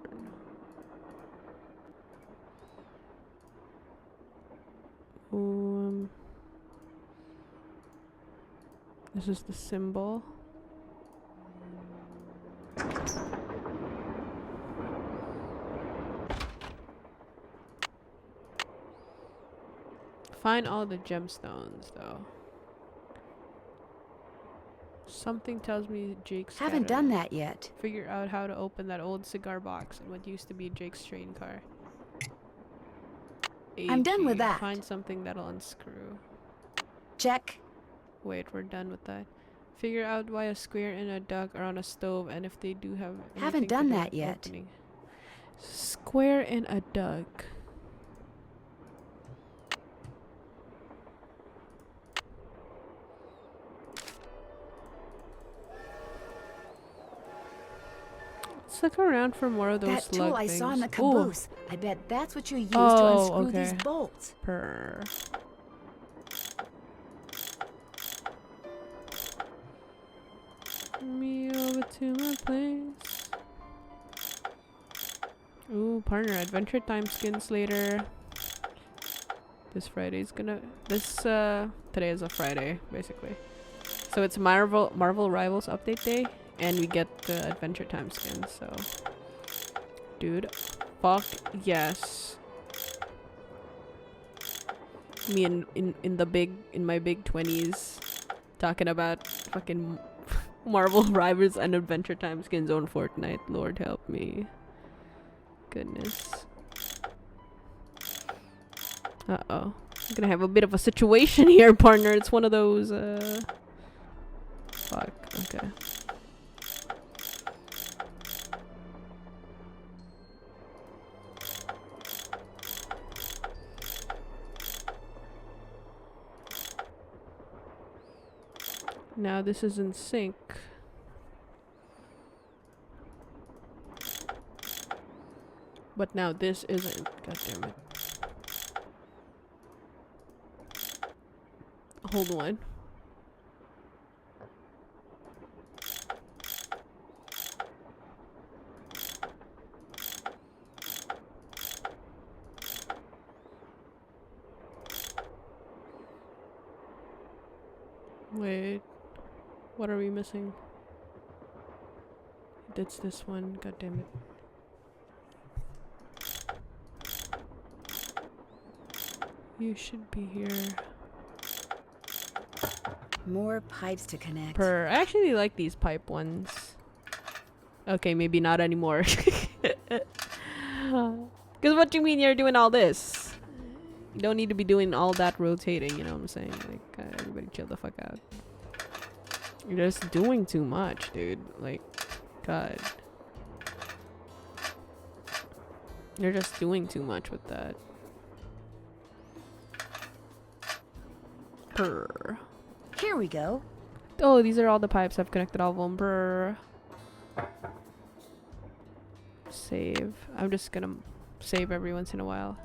This is the symbol. Find all the gemstones, though. Something tells me Jake's Haven't gotta done that yet. figure out how to open that old cigar box in what used to be Jake's train car. I'm done with AG. that. Find something that'll unscrew. Check. Wait, we're done with that. Figure out why a square and a duck are on a stove, and if they do have anything Haven't to done do that with yet. opening. Square and a duck. Let's look around for more of those That tool slug I things. saw in the Ooh, caboose. I bet that's what you used to Oh, unscrew these okay. bolts. purr. Me over to my place. Ooh, partner, Adventure Time skins later. This Friday's gonna today is a Friday, basically. So it's Marvel Rivals update day, and we get the Adventure Time skins, so dude, fuck yes. Me in my big 20s talking about fucking Marvel Rivals and Adventure Time skins on Fortnite. Lord help me. Goodness. Uh-oh. I'm gonna have a bit of a situation here, partner. It's one of those, fuck. Okay. Now this is in sync. But now this isn't. God damn it. Hold on. Wait. What are we missing? It's this one. God damn it. You should be here. More pipes to connect. I actually like these pipe ones. Okay, maybe not anymore. Because what do you mean you're doing all this? You don't need to be doing all that rotating, you know what I'm saying? Like, everybody chill the fuck out. You're just doing too much, dude. Like, God. You're just doing too much with that. Purr. Here we go. Oh, these are all the pipes. I've connected all of them. Purr. Save. I'm just gonna save every once in a while.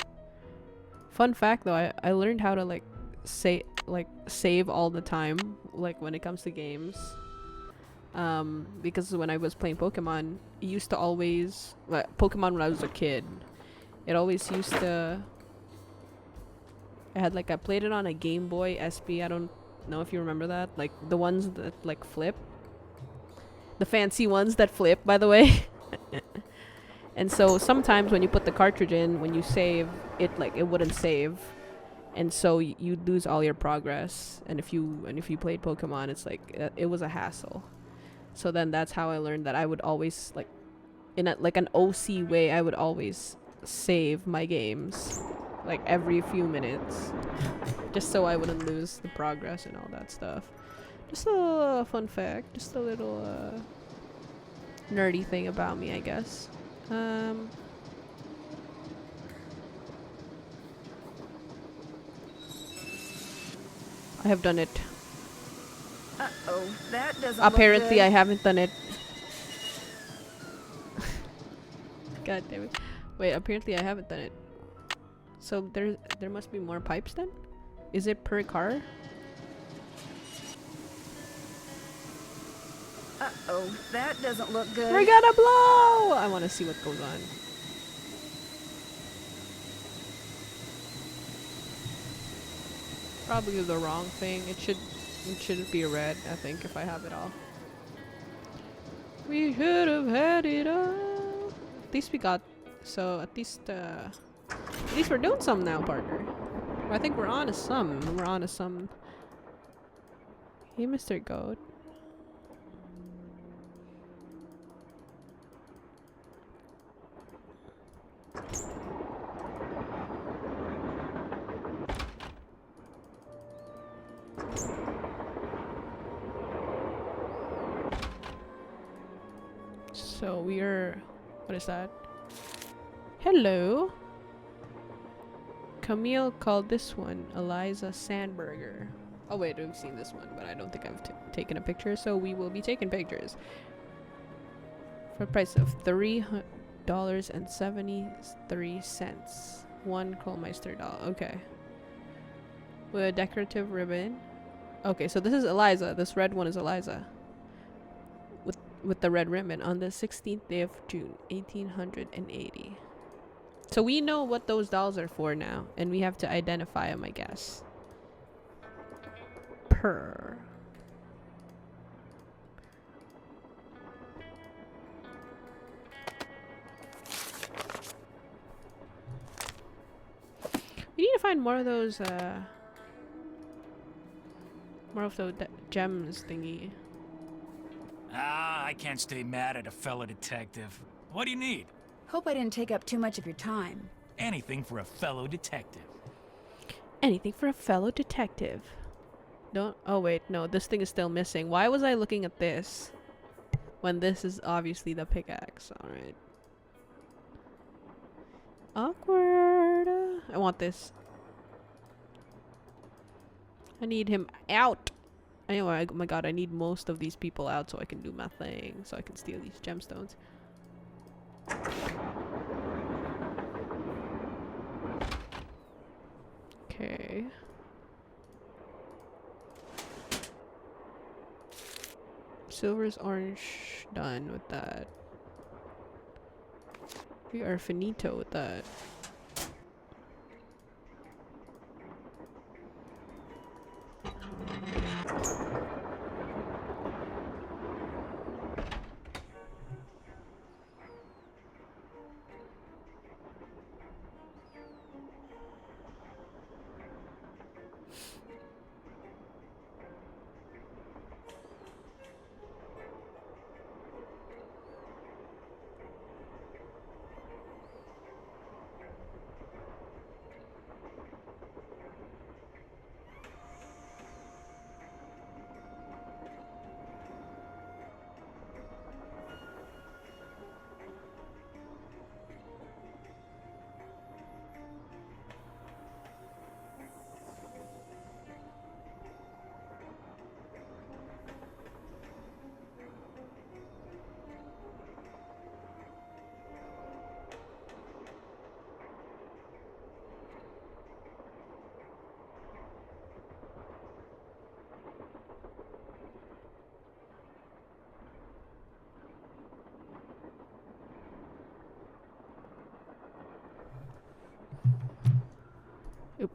Fun fact though, I learned how to like save all the time, like when it comes to games. Because when I was playing Pokemon, it used to always Pokemon when I was a kid, it always used to. I played it on a Game Boy SP. I don't know if you remember that, like the ones that like flip, the fancy ones that flip, by the way. And so sometimes when you put the cartridge in, when you save it, it wouldn't save, and so you'd lose all your progress. And if you played Pokemon, it's like it was a hassle. So then that's how I learned that I would always in an OC way, I would always save my games every few minutes, just so I wouldn't lose the progress and all that stuff. Just a little fun fact, just a little nerdy thing about me, I guess. I have done it. Uh-oh, that doesn't Apparently, look good. I haven't done it. God damn it. Wait, apparently I haven't done it. So there must be more pipes then? Is it per car? Uh-oh, that doesn't look good. We're gonna blow! I want to see what goes on. Probably the wrong thing. It shouldn't be red, I think, if I have it all. We should have had it all. At least we got, so at least we're doing some now, partner. I think we're on to some. Hey, Mr. Goat. So we are, what is that? Hello. Camille called this one Eliza Sandberger. Oh wait, we've seen this one, but I don't think I've taken a picture, so we will be taking pictures. For a price of $3.73. One Krollmeister doll. Okay. With a decorative ribbon. Okay, so this is Eliza. This red one is Eliza. With the red ribbon on the 16th day of June, 1880. So we know what those dolls are for now, and we have to identify them, I guess. Purr. We need to find more of those, more of those gems thingy. Ah, I can't stay mad at a fellow detective. What do you need? Hope I didn't take up too much of your time. Anything for a fellow detective. Anything for a fellow detective. Don't. Oh wait, no. This thing is still missing. Why was I looking at this when this is obviously the pickaxe? All right. Awkward. I want this. I need him out. Anyway, oh my god, I need most of these people out so I can do my thing, so I can steal these gemstones. Okay. Silver's orange, done with that. We are finito with that.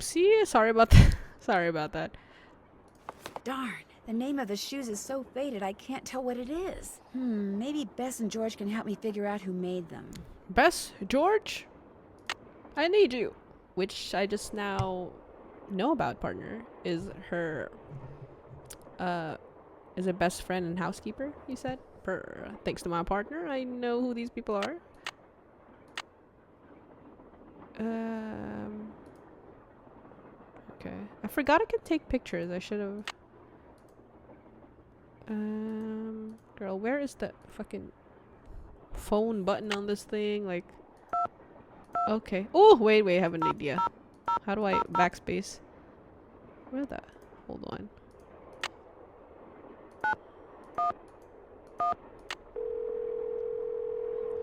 Oopsie. Sorry about that. Sorry about that. Darn, the name of the shoes is so faded I can't tell what it is. Maybe Bess and George can help me figure out who made them. Bess, George, I need you. Which I just now know about, partner. Is her, is a best friend and housekeeper, you said? Thanks to my partner, I know who these people are. Okay. I forgot I could take pictures. I should have. Girl, where is the fucking phone button on this thing? Like, okay. Oh, wait, I have an idea. How do I backspace? Where the? Hold on.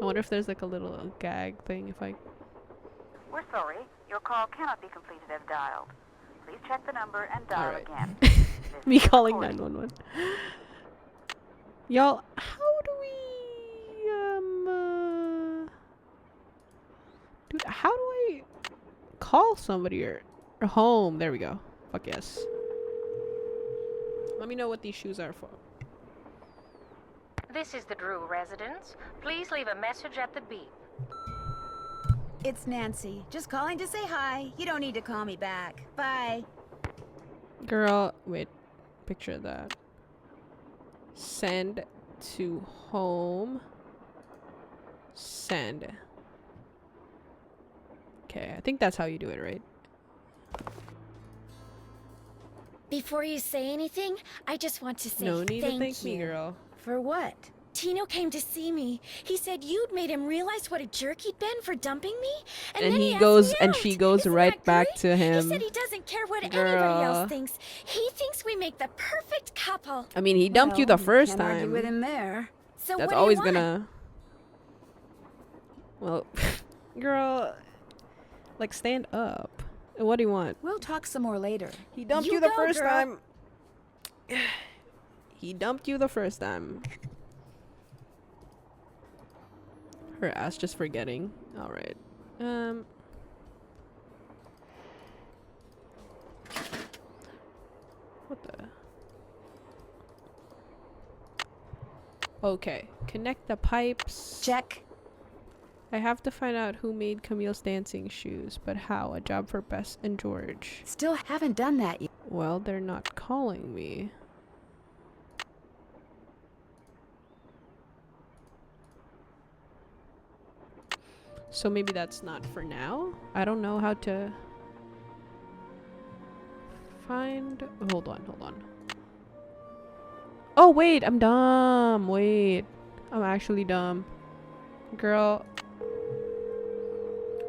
I wonder if there's like a little gag thing if I. We're sorry. Your call cannot be completed as dialed. Please check the number and dial Alright. again. Me calling 911. Y'all, how do we dude, how do I call somebody or home? There we go. Fuck yes. Let me know what these shoes are for. This is the Drew residence. Please leave a message at the beep. It's Nancy. Just calling to say hi. You don't need to call me back. Bye. Girl, wait. Picture that. Send to home. Send. Okay, I think that's how you do it, right? Before you say anything, I just want to say No need to thank you. me, girl. For what? Tino came to see me. He said you'd made him realize what a jerk he'd been for dumping me, and And then he asked goes me and out. she goes Isn't right that back great? to him. He said he doesn't care what anybody Girl. else thinks. He thinks we make the perfect couple. I mean, he dumped you the Well, first can't argue time. with him there. So That's what do always you want? gonna. Well, girl, like stand up. What do you want? We'll talk some more later. He dumped You you the go, first girl. time. He dumped you the first time. Her ass just forgetting. All right. What the? Okay. Connect the pipes. Check. I have to find out who made Camille's dancing shoes, but how? A job for Bess and George. Still haven't done that yet. Well, they're not calling me. So maybe that's not for now? I don't know how to find... Hold on. Oh, wait, I'm dumb. Wait. I'm actually dumb. Girl.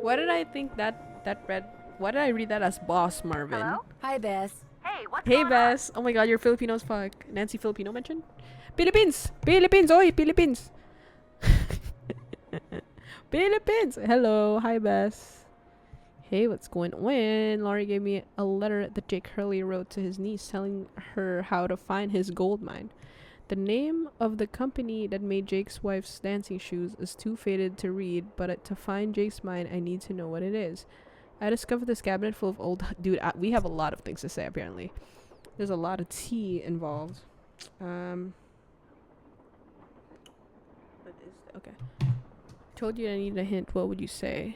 Why did I think that read... Why did I read that as Boss Marvin? Hello? Hi, Bess. Hey, what's Hey, going on? Bess. Oh my god, you're Filipino as fuck. Nancy Filipino mentioned? Philippines! Philippines! Oi! Philippines! Philippines! Hello. Hi, Bess. Hey, what's going on? Laurie gave me a letter that Jake Hurley wrote to his niece telling her how to find his gold mine. The name of the company that made Jake's wife's dancing shoes is too faded to read, but to find Jake's mine, I need to know what it is. I discovered this cabinet full of old... Dude, we have a lot of things to say, apparently. There's a lot of tea involved. What is... Okay. Told you I need a hint. What would you say?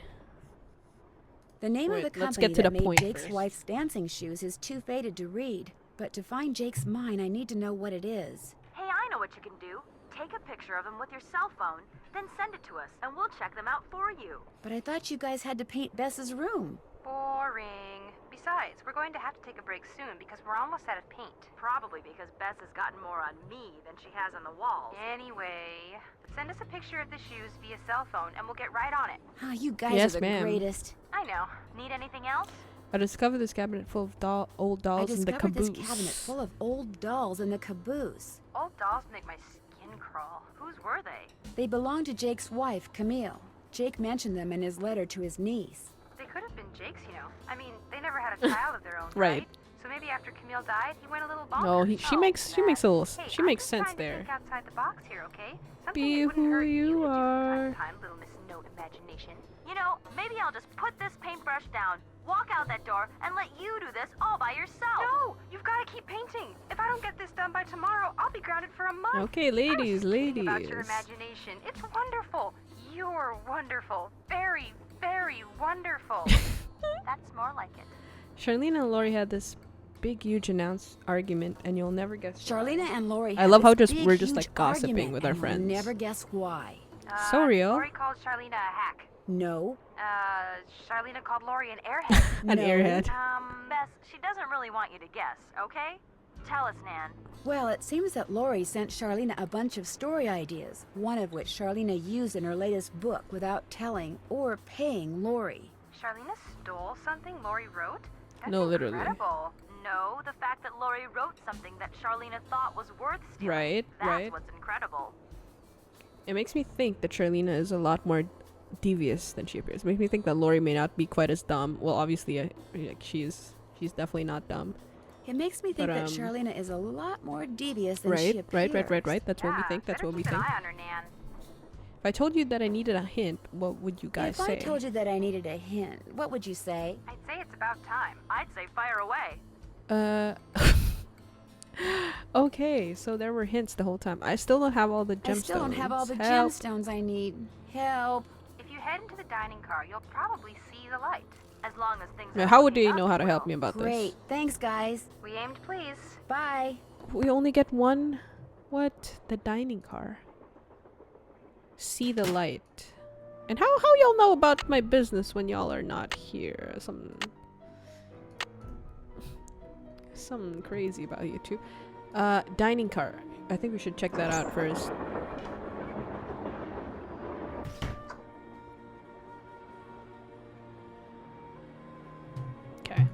The name Wait, of the let's company get to that the made point Jake's first. wife's dancing shoes is too faded to read. But to find Jake's mine, I need to know what it is. Hey, I know what you can do. Take a picture of them with your cell phone, then send it to us, and we'll check them out for you. But I thought you guys had to paint Bess's room. Boring. Besides, we're going to have to take a break soon because we're almost out of paint. Probably because Bess has gotten more on me than she has on the walls. Anyway, send us a picture of the shoes via cell phone and we'll get right on it. Ah, you guys Yes, are the ma'am. greatest. I know. Need anything else? I discovered this cabinet full of old I dolls in the discovered caboose. this cabinet full of old dolls in the caboose. Old dolls make my skin crawl. Whose were they? They belonged to Jake's wife, Camille. Jake mentioned them in his letter to his niece. They could have been Jake's, you know. I mean, they never had a child of their own, Right. So maybe after Camille died, he went a little bonkers. No, she makes a little Hey, she I'm makes just sense trying to there. think outside the box here, okay? Something Be that wouldn't who hurt you to do are. from time to time, little Miss No Imagination. You know, maybe I'll just put this paintbrush down, walk out that door, and let you do this all by yourself. No, you've got to keep painting. If I don't get this done by tomorrow, I'll be grounded for a month. Okay, ladies, I was thinking about your ladies. imagination. It's wonderful. You're wonderful. Very, very wonderful. That's more like it. Charlene and Lori had this big, huge argument, and you'll never guess. Charlena and Lori. I had love how this we're big, just huge like gossiping argument, with our and you'll friends. never guess why. So real. Lori called Charlena a hack. No. Charlena called Lori an airhead. An No. airhead. Bess, she doesn't really want you to guess, okay? Tell us, Nan. Well, it seems that Lori sent Charlena a bunch of story ideas, one of which Charlena used in her latest book without telling or paying Lori. Charlena stole something Lori wrote? That's No, literally. incredible. No, the fact that Lori wrote something that Charlena thought was worth stealing. Right, That's right. what's incredible. It makes me think that Charlena is a lot more devious than she appears. It makes me think that Lori may not be quite as dumb. Well, obviously, like she's definitely not dumb. It makes me think But, that Charlena is a lot more devious than she Right, appears. right. That's what we Yeah, think. That's better what we keep think. an eye on her, Nan. If I told you that I needed a hint, what would you guys If say? I told you that I needed a hint, what would you say? I'd say it's about time. I'd say fire away. Okay, so there were hints the whole time. I still don't have all the gemstones. I still don't have all the Help. gemstones I need. Help. If you head into the dining car, you'll probably see the light. As long as things Now, are how would looking they up, know how to you help will. me about Great. Thanks, guys. We aim to please. Bye. this? We only get one. What? The dining car. See the light. And how y'all know about my business when y'all are not here? Something crazy about you two. Dining car. I think we should check that out first. Okay.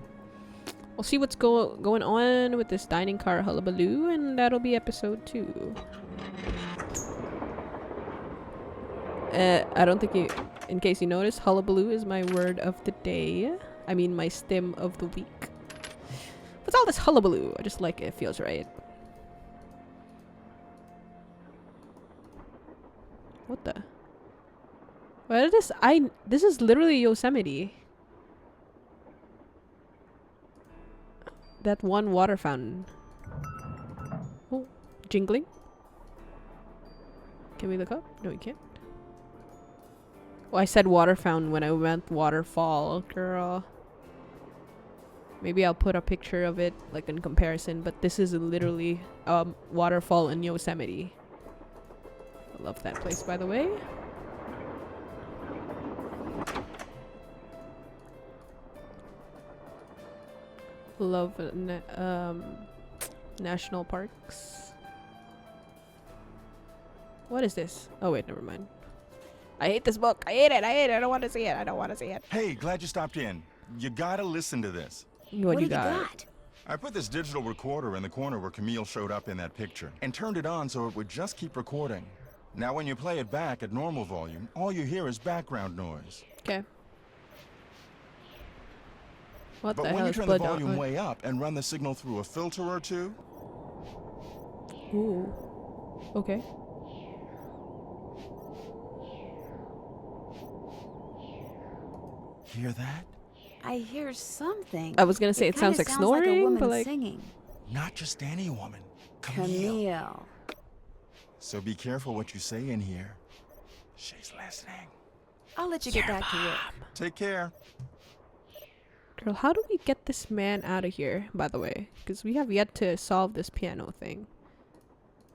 We'll see what's going on with this dining car hullabaloo, and that'll be episode 2. I don't think you, in case you noticed, hullabaloo is my word of the day. I mean, my stim of the week. What's all this hullabaloo? I just like it. It feels right. What the? What is this? This is literally Yosemite. That one water fountain. Oh, jingling. Can we look up? No, we can't. Well, I said water fountain when I meant waterfall, girl. Maybe I'll put a picture of it, like in comparison, but this is literally waterfall in Yosemite. I love that place, by the way. Love national parks. What is this? Oh wait, never mind. I hate this book. I hate it. I hate it. I don't want to see it. I don't want to see it. Hey, glad you stopped in. You gotta listen to this. What do you you got? got? I put this digital recorder in the corner where Camille showed up in that picture and turned it on so it would just keep recording. Now when you play it back at normal volume, all you hear is background noise. Okay. What But the when hell you is turn the blood volume on? way up and run the signal through a filter or two, Ooh. Okay. hear that? I hear something. I was gonna say it kinda sounds like like a snoring, woman but like singing. Not just any woman. Camille. Camille. So be careful what you say in here. She's listening. I'll let you get back to work. Take care. girl, how do we get this man out of here, by the way? Because we have yet to solve this piano thing.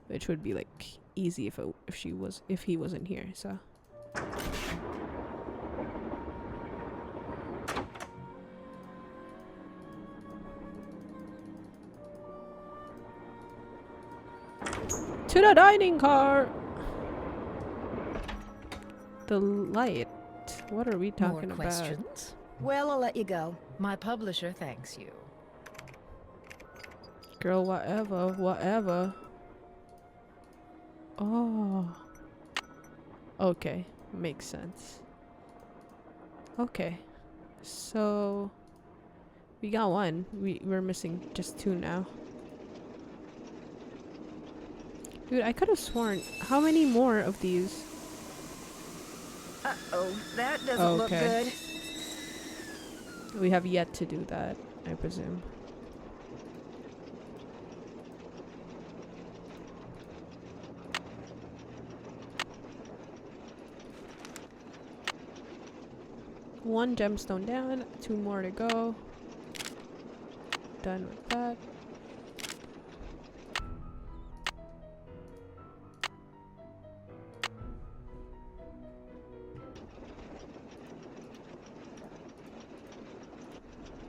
Which would be like easy if he wasn't here, so. To the dining car. The light. What are we talking More about? questions? Well, I'll let you go. My publisher thanks you. Girl, whatever. Oh. Okay, makes sense. Okay. So We got one. We're missing just 2 now. Dude, I could have sworn. How many more of these? Uh-oh, that doesn't look good. We have yet to do that, I presume. One gemstone down, 2 more to go. Done with that.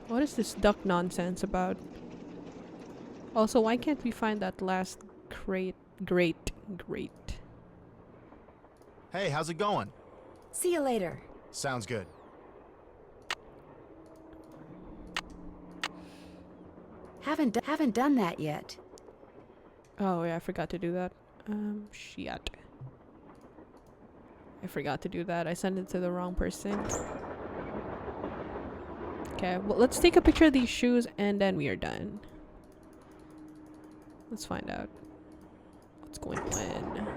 What is this duck nonsense about? Also, why can't we find that last crate? Great. Hey, how's it going? See you later. Sounds good. Haven't done that yet. Oh yeah, I forgot to do that. Shit. I forgot to do that. I sent it to the wrong person. Okay, well, let's take a picture of these shoes and then we are done. Let's find out what's going on.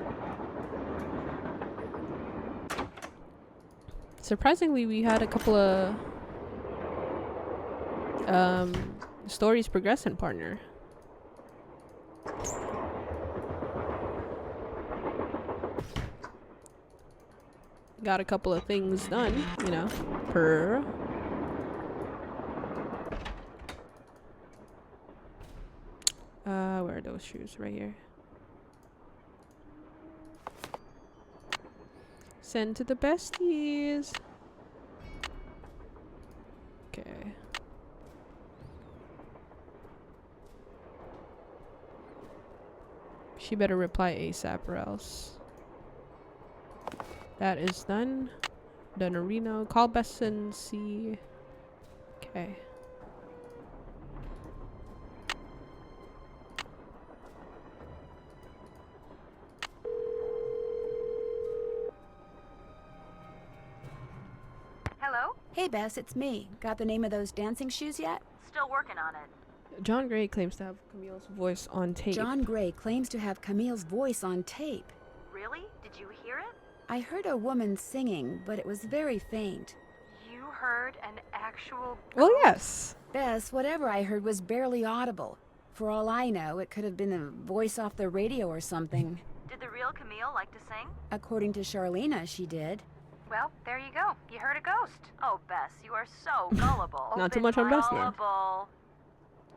Surprisingly, we had a couple of stories progressing, partner. Got a couple of things done, you know, per. Where are those shoes? Right here. Send to the besties. Okay. She better reply ASAP or else. That is done. Done Reno. Call Bess and see. Okay. Hello? Hey, Bess, it's me. Got the name of those dancing shoes yet? Still working on it. John Gray claims to have Camille's voice on tape. John Gray claims to have Camille's voice on tape. Really? Did you hear it? I heard a woman singing, but it was very faint. You heard an actual Well, yes. Bess, whatever I heard was barely audible. For all I know, it could have been a voice off the radio or something. Did the real Camille like to sing? According to Charlena, she did. Well, there you go. You heard a ghost. Oh, Bess, you are so gullible. Not too much on Bess now. Gullible.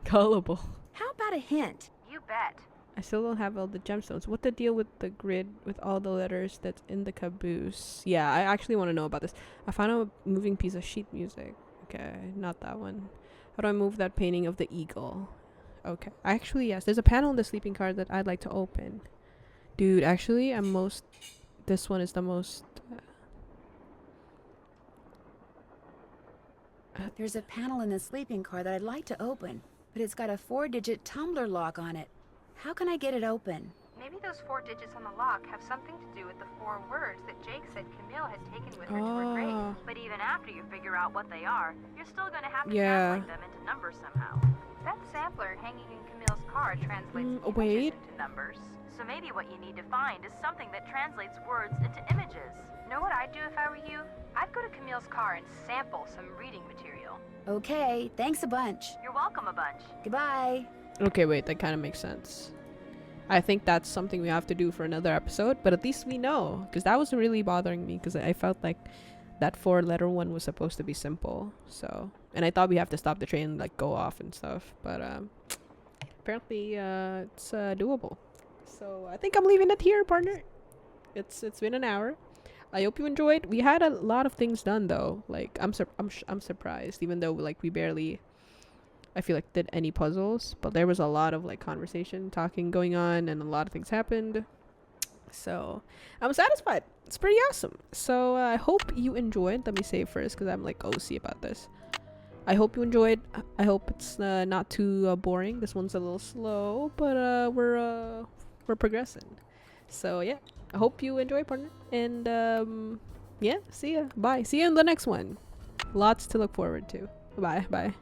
Gullible. How about a hint? You bet. I still don't have all the gemstones. What the deal with the grid with all the letters that's in the caboose? Yeah, I actually want to know about this. I found a moving piece of sheet music. Okay, not that one. How do I move that painting of the eagle? Okay. Actually, yes. There's a panel in the sleeping car that I'd like to open. Dude, actually, this one is the most... There's a panel in the sleeping car that I'd like to open, but it's got a 4-digit tumbler lock on it. How can I get it open? Maybe those 4 digits on the lock have something to do with the 4 words that Jake said Camille had taken with her to her grave. But even after you figure out what they are, you're still going to have to translate them into numbers somehow. That sampler hanging in Camille's car translates images into numbers. So maybe what you need to find is something that translates words into images. Know what I'd do if I were you? I'd go to Camille's car and sample some reading material. Okay, thanks a bunch. You're welcome a bunch. Goodbye. Okay, wait, that kind of makes sense. I think that's something we have to do for another episode, but at least we know, because that was really bothering me, because I felt like that 4-letter one was supposed to be simple. So, and I thought we have to stop the train and like go off and stuff, but apparently it's doable. So I think I'm leaving it here, partner. It's been an hour. I hope you enjoyed. We had a lot of things done though. Like I'm surprised, even though like we barely, I feel like, did any puzzles, but there was a lot of like conversation, talking going on, and a lot of things happened. So I'm satisfied. It's pretty awesome. So I hope you enjoyed. Let me save first because I'm like OC about this. I hope you enjoyed. I hope it's not too boring. This one's a little slow, but we're progressing. So yeah, I hope you enjoy, partner. And yeah, see ya. Bye. See you in the next one. Lots to look forward to. Bye.